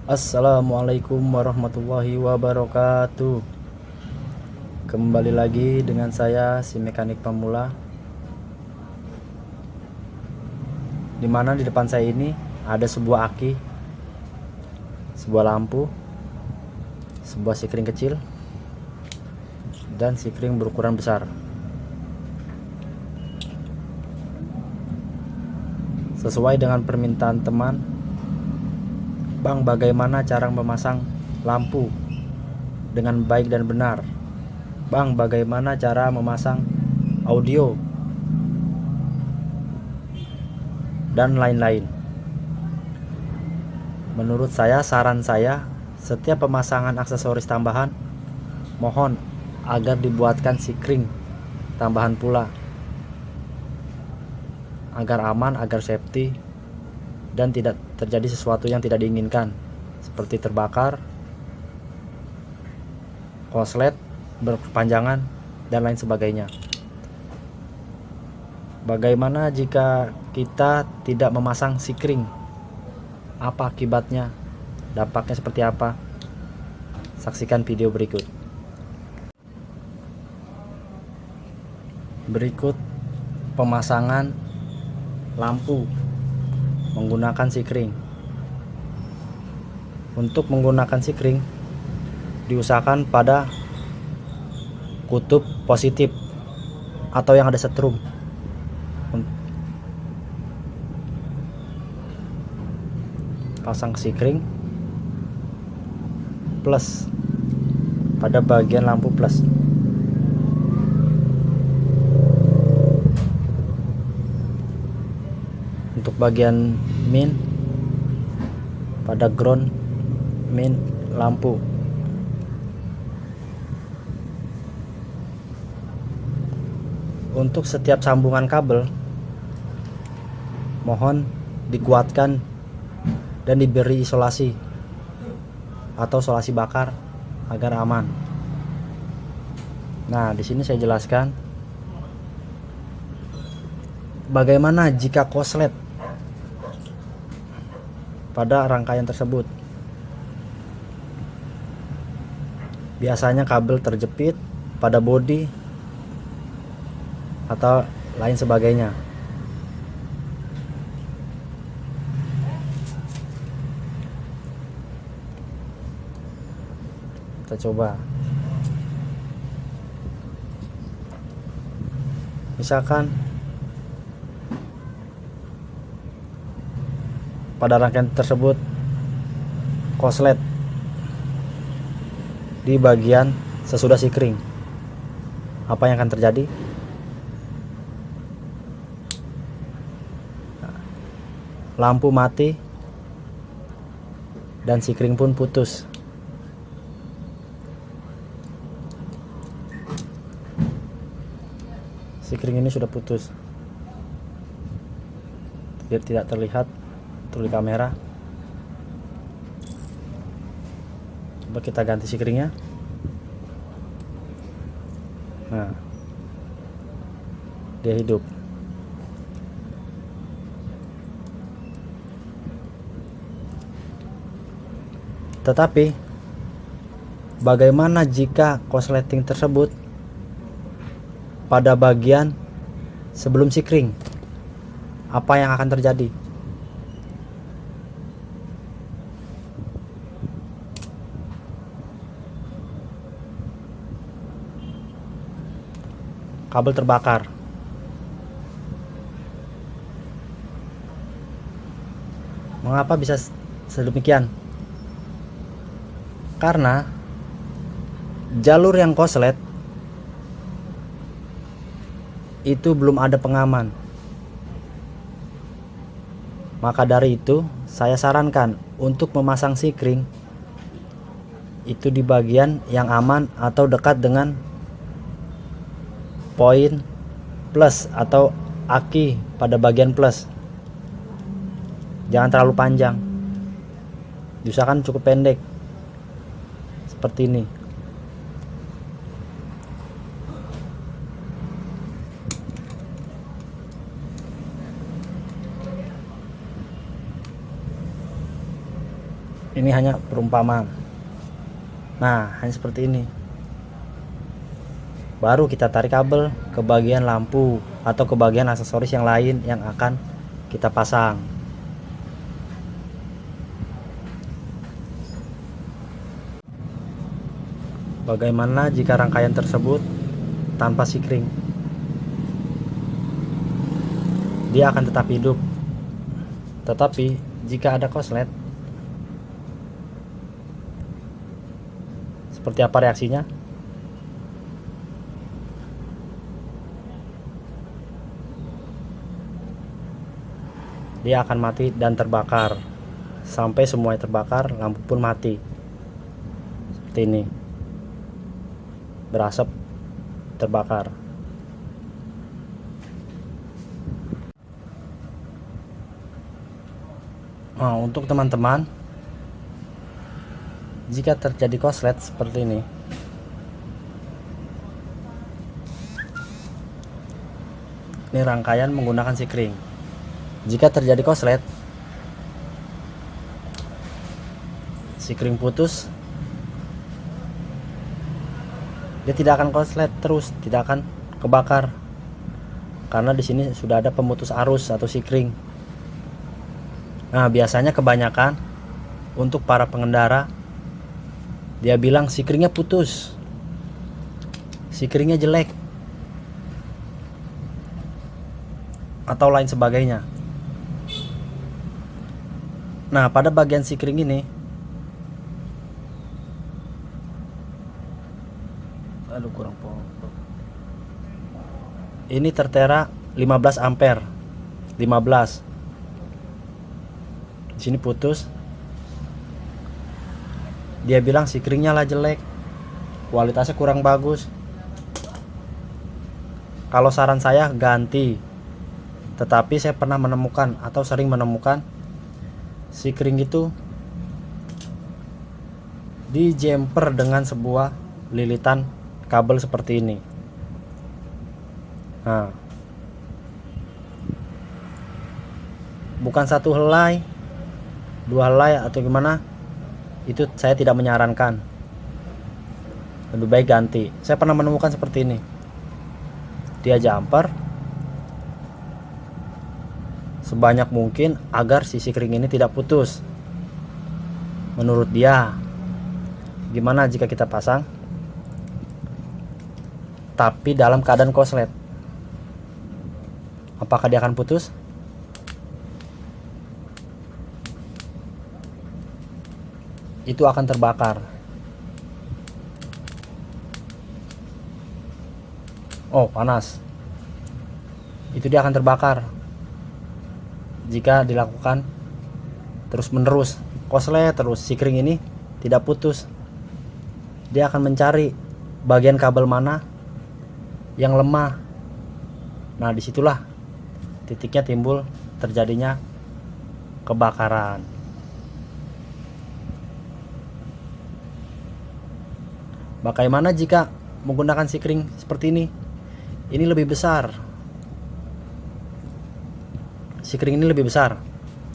Assalamualaikum warahmatullahi wabarakatuh. Kembali lagi dengan saya, si mekanik pemula. Dimana di depan saya ini ada sebuah aki, sebuah lampu, sebuah sikring kecil, dan sikring berukuran besar. Sesuai dengan permintaan teman, Bang, bagaimana cara memasang lampu dengan baik dan benar? Bang, bagaimana cara memasang audio? Dan lain-lain. Menurut saya, saran saya, setiap pemasangan aksesoris tambahan, mohon agar dibuatkan sikring tambahan pula, agar aman, agar safety, dan tidak terjadi sesuatu yang tidak diinginkan, seperti terbakar, konslet berkepanjangan, dan lain sebagainya. Bagaimana jika kita tidak memasang sikring? Apa akibatnya? Dampaknya seperti apa? Saksikan video berikut. Berikut pemasangan lampu menggunakan sikring. Untuk menggunakan sikring, diusahakan pada kutub positif atau yang ada setrum. Pasang sikring plus pada bagian lampu plus. Untuk bagian min pada ground min lampu. Untuk setiap sambungan kabel, mohon dikuatkan dan diberi isolasi atau isolasi bakar agar aman. Nah, di sini saya jelaskan bagaimana jika konslet pada rangkaian tersebut. Biasanya kabel terjepit pada bodi atau lain sebagainya. Kita coba. Misalkan pada rangkaian tersebut konslet di bagian sesudah sikring, apa yang akan terjadi? Lampu mati dan sikring pun putus. Sikring ini sudah putus, tidak terlihat di kamera. Coba kita ganti sikringnya. Nah, dia hidup. Tetapi bagaimana jika konsleting tersebut pada bagian sebelum sikring? Apa yang akan terjadi? Kabel terbakar. Mengapa bisa sedemikian? Karena jalur yang konslet itu belum ada pengaman. Maka dari itu, saya sarankan untuk memasang sikring itu di bagian yang aman atau dekat dengan poin plus atau aki pada bagian plus. Jangan terlalu panjang, diusahakan cukup pendek seperti ini. Ini hanya perumpamaan. Nah, hanya seperti ini. Baru kita tarik kabel ke bagian lampu atau ke bagian aksesoris yang lain yang akan kita pasang. Bagaimana jika rangkaian tersebut tanpa sikring? Dia akan tetap hidup. Tetapi jika ada korslet, seperti apa reaksinya? Dia akan mati dan terbakar. Sampai semuanya terbakar, lampu pun mati. Seperti ini. Berasap, terbakar. Nah, untuk teman-teman, jika terjadi korslet seperti ini, rangkaian menggunakan sikring. Jika terjadi korslet, sikring putus, dia tidak akan korslet terus, tidak akan kebakar, karena di sini sudah ada pemutus arus atau sikring. Nah, biasanya kebanyakan untuk para pengendara, dia bilang sikringnya putus, sikringnya jelek, atau lain sebagainya. Nah, pada bagian sikring ini, kurang pokok. Ini tertera 15 ampere. 15. Di sini putus. Dia bilang sikringnya lah jelek, kualitasnya kurang bagus. Kalau saran saya ganti. Tetapi saya pernah menemukan atau sering menemukan sikring itu di jumper dengan sebuah lilitan kabel seperti ini. Nah, bukan satu helai, 2 helai atau gimana, itu saya tidak menyarankan. Lebih baik ganti. Saya pernah menemukan seperti ini. Dia jumper sebanyak mungkin agar si sikring ini tidak putus. Menurut dia, gimana jika kita pasang tapi dalam keadaan korslet? Apakah dia akan putus? Itu akan terbakar. Oh, panas. Itu dia akan terbakar jika dilakukan terus menerus, korslet terus, sikring ini tidak putus. Dia akan mencari bagian kabel mana yang lemah. Nah, disitulah titiknya timbul terjadinya kebakaran. Bagaimana jika menggunakan sikring seperti ini? Ini lebih besar. Sikring ini lebih besar.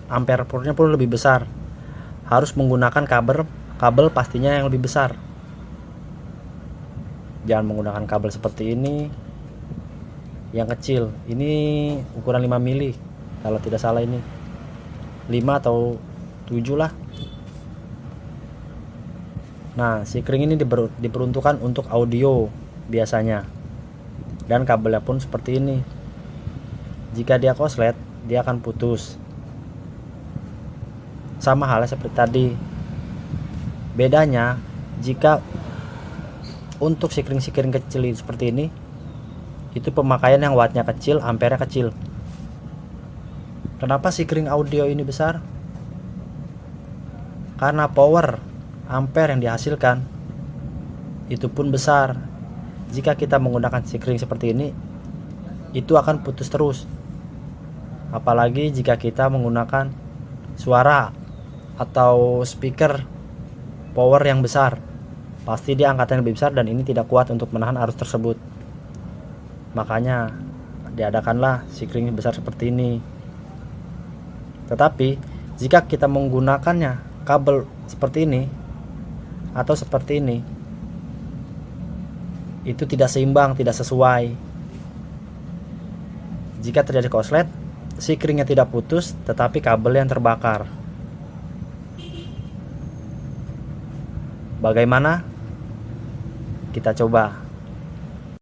Ampere purnya pun lebih besar. Harus menggunakan kabel pastinya yang lebih besar. Jangan menggunakan kabel seperti ini yang kecil. Ini ukuran 5 mili kalau tidak salah, ini 5 atau 7 lah. Nah, sikring ini diperuntukkan untuk audio biasanya. Dan kabelnya pun seperti ini. Jika dia korslet, dia akan putus. Sama halnya seperti tadi. Bedanya, jika untuk sikring-sikring kecil seperti ini, itu pemakaian yang wattnya kecil, ampere kecil. Kenapa sikring audio ini besar? Karena power ampere yang dihasilkan itu pun besar. Jika kita menggunakan sikring seperti ini, itu akan putus terus. Apalagi jika kita menggunakan suara atau speaker power yang besar, pasti dia angkatan lebih besar dan ini tidak kuat untuk menahan arus tersebut. Makanya diadakanlah sikring besar seperti ini. Tetapi jika kita menggunakannya kabel seperti ini atau seperti ini, itu tidak seimbang, tidak sesuai. Jika terjadi korslet, sikringnya tidak putus tetapi kabel yang terbakar. Bagaimana? Kita coba.